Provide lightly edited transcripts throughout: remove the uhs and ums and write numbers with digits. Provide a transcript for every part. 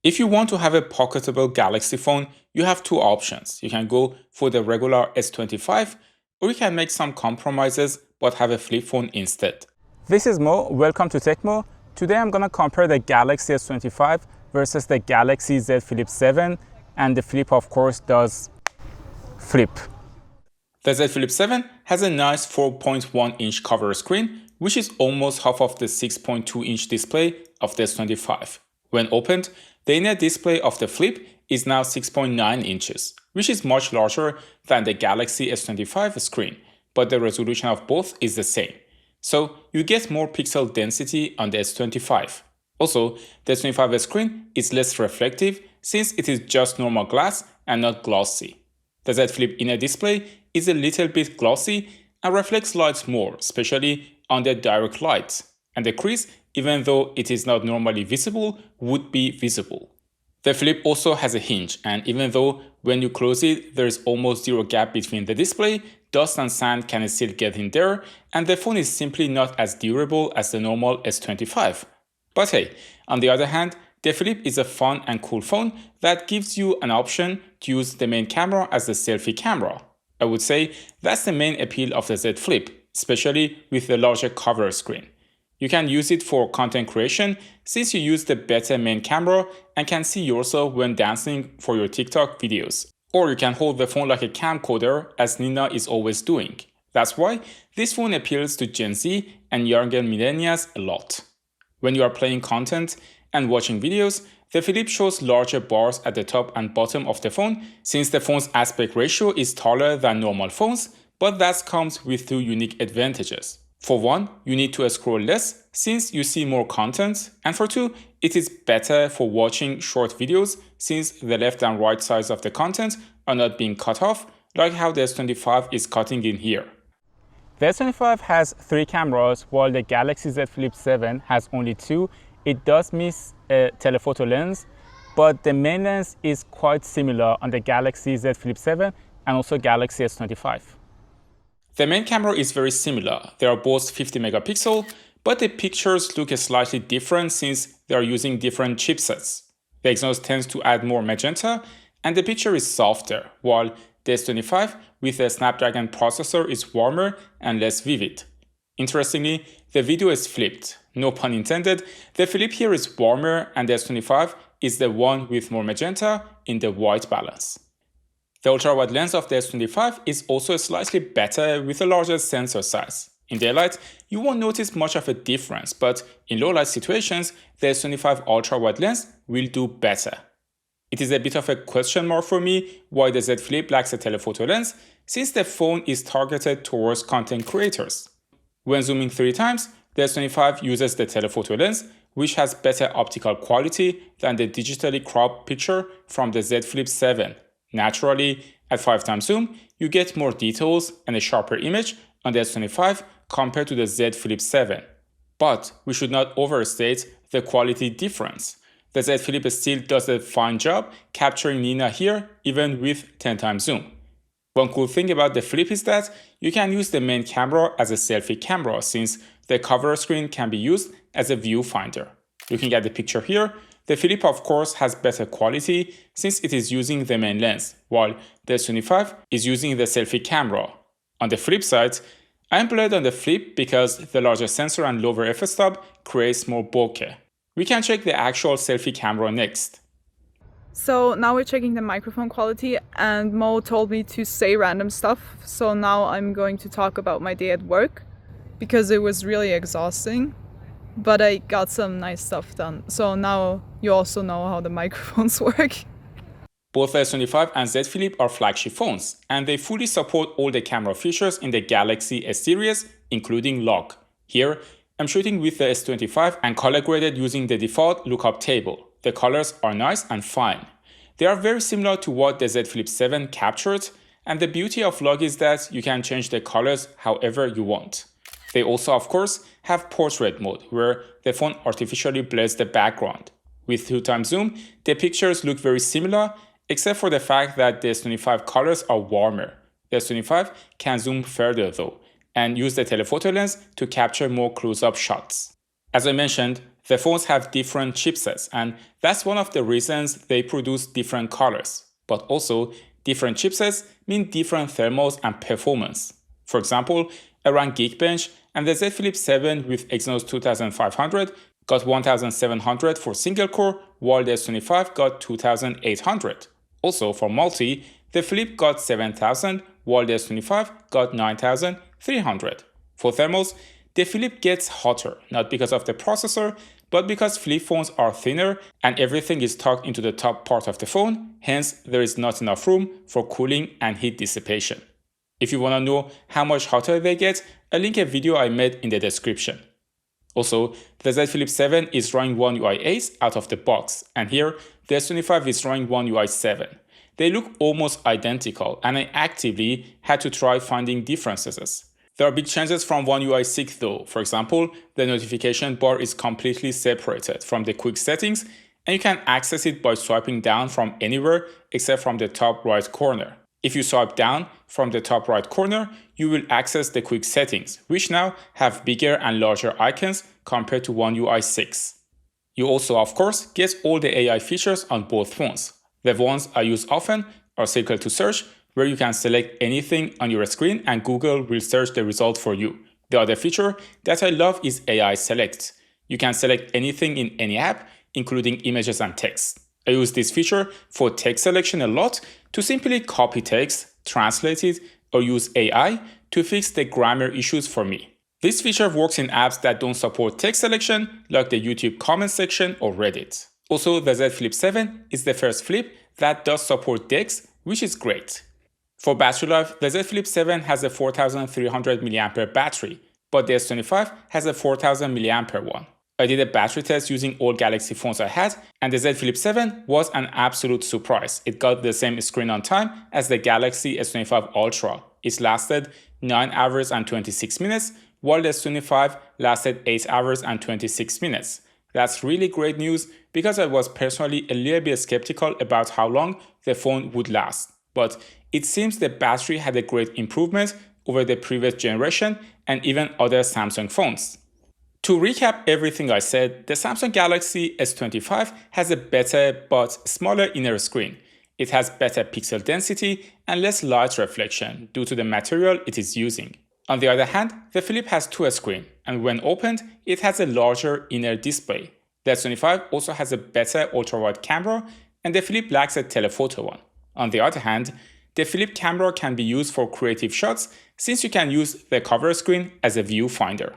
If you want to have a pocketable Galaxy phone, you have two options. You can go for the regular S25, or you can make some compromises but have a flip phone instead. This is Mo, welcome to TechMo. Today I'm gonna compare the Galaxy S25 versus the Galaxy Z Flip 7, and the Flip of course does flip. The Z Flip 7 has a nice 4.1-inch cover screen, which is almost half of the 6.2-inch display of the S25. When opened, the inner display of the Flip is now 6.9 inches, which is much larger than the Galaxy S25 screen, but the resolution of both is the same. So you get more pixel density on the S25. Also, the S25 screen is less reflective since it is just normal glass and not glossy. The Z Flip inner display is a little bit glossy and reflects light more, especially on the direct light, and the crease, even though it is not normally visible, would be visible. The Flip also has a hinge, and even though when you close it there is almost zero gap between the display, dust and sand can still get in there, and the phone is simply not as durable as the normal S25. But hey, on the other hand, the Flip is a fun and cool phone that gives you an option to use the main camera as the selfie camera. I would say that's the main appeal of the Z Flip, especially with the larger cover screen. You can use it for content creation since you use the better main camera and can see yourself when dancing for your TikTok videos. Or you can hold the phone like a camcorder as Nina is always doing. That's why this phone appeals to Gen Z and younger millennials a lot. When you are playing content and watching videos, the Flip shows larger bars at the top and bottom of the phone since the phone's aspect ratio is taller than normal phones, but that comes with two unique advantages. For one, you need to scroll less since you see more content, and for two, it is better for watching short videos since the left and right sides of the content are not being cut off like how the S25 is cutting in here. The S25 has 3 cameras while the Galaxy Z Flip 7 has only 2. It does miss a telephoto lens, but the main lens is quite similar on the Galaxy Z Flip 7 and also Galaxy S25. The main camera is very similar. They are both 50 megapixel, but the pictures look slightly different since they are using different chipsets. The Exynos tends to add more magenta, and the picture is softer, while the S25 with the Snapdragon processor is warmer and less vivid. Interestingly, the video is flipped. No pun intended, the Flip here is warmer and the S25 is the one with more magenta in the white balance. The ultra-wide lens of the S25 is also slightly better with a larger sensor size. In daylight, you won't notice much of a difference, but in low-light situations, the S25 ultra-wide lens will do better. It is a bit of a question mark for me why the Z Flip lacks a telephoto lens, since the phone is targeted towards content creators. When zooming 3 times, the S25 uses the telephoto lens, which has better optical quality than the digitally cropped picture from the Z Flip 7. Naturally, at 5 times zoom, you get more details and a sharper image on the S25 compared to the Z Flip 7. But we should not overstate the quality difference. The Z Flip still does a fine job capturing Nina here even with 10 times zoom. One cool thing about the Flip is that you can use the main camera as a selfie camera since the cover screen can be used as a viewfinder. Looking at the picture here, the Flip of course has better quality since it is using the main lens, while the S25 is using the selfie camera. On the flip side, I am blurred on the Flip because the larger sensor and lower f-stop creates more bokeh. We can check the actual selfie camera next. So now we're checking the microphone quality, and Mo told me to say random stuff, so now I'm going to talk about my day at work because it was really exhausting. But I got some nice stuff done. So now you also know how the microphones work. Both the S25 and Z Flip are flagship phones, and they fully support all the camera features in the Galaxy S series, including lock. Here, I'm shooting with the S25 and color graded using the default lookup table. The colors are nice and fine. They are very similar to what the Z Flip 7 captured, and the beauty of log is that you can change the colors however you want. They also, of course, have portrait mode, where the phone artificially blurs the background. With 2 times zoom, the pictures look very similar, except for the fact that the S25 colors are warmer. The S25 can zoom further though, and use the telephoto lens to capture more close-up shots. As I mentioned, The phones have different chipsets, and that's one of the reasons they produce different colors. But also, different chipsets mean different thermals and performance. For example, around Geekbench and the Z Flip 7 with Exynos 2500 got 1700 for single core, while the S25 got 2800. Also, for multi, the Flip got 7000, while the S25 got 9300. For thermals, the Flip gets hotter, not because of the processor, but because flip phones are thinner and everything is tucked into the top part of the phone, hence there is not enough room for cooling and heat dissipation. If you want to know how much hotter they get, I'll link a video I made in the description. Also, the Z Flip 7 is running OneUI 8 out of the box, and here the S25 is running OneUI 7. They look almost identical, and I actively had to try finding differences. There are big changes from OneUI 6 though. For example, the notification bar is completely separated from the quick settings, and you can access it by swiping down from anywhere except from the top right corner. If you swipe down from the top right corner, you will access the quick settings, which now have bigger and larger icons compared to OneUI 6. You also, of course, get all the AI features on both phones. The ones I use often are Circle to Search, where you can select anything on your screen and Google will search the result for you. The other feature that I love is AI Select. You can select anything in any app, including images and text. I use this feature for text selection a lot to simply copy text, translate it, or use AI to fix the grammar issues for me. This feature works in apps that don't support text selection, like the YouTube comment section or Reddit. Also, the Z Flip 7 is the first flip that does support DeX, which is great. For battery life, the Z Flip 7 has a 4300 mAh battery, but the S25 has a 4000 mAh one. I did a battery test using all Galaxy phones I had, and the Z Flip 7 was an absolute surprise. It got the same screen on time as the Galaxy S25 Ultra. It lasted 9 hours and 26 minutes, while the S25 lasted 8 hours and 26 minutes. That's really great news because I was personally a little bit skeptical about how long the phone would last. But it seems the battery had a great improvement over the previous generation and even other Samsung phones. To recap everything I said, the Samsung Galaxy S25 has a better but smaller inner screen. It has better pixel density and less light reflection due to the material it is using. On the other hand, the Flip has two screens, and when opened, it has a larger inner display. The S25 also has a better ultra-wide camera, and the Flip lacks a telephoto one. On the other hand, the Flip camera can be used for creative shots since you can use the cover screen as a viewfinder.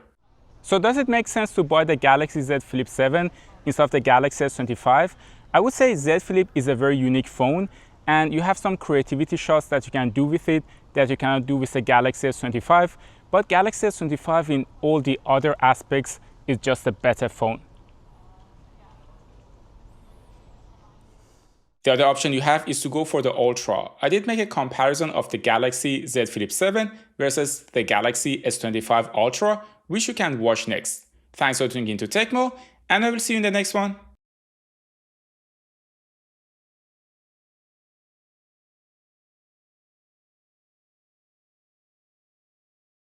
So does it make sense to buy the Galaxy Z Flip 7 instead of the Galaxy S25? I would say Z Flip is a very unique phone, and you have some creativity shots that you can do with it that you cannot do with the Galaxy S25, but Galaxy S25 in all the other aspects is just a better phone. The other option you have is to go for the Ultra. I did make a comparison of the Galaxy Z Flip 7 versus the Galaxy S25 Ultra, which you can watch next. Thanks for tuning into Techmo, and I will see you in the next one.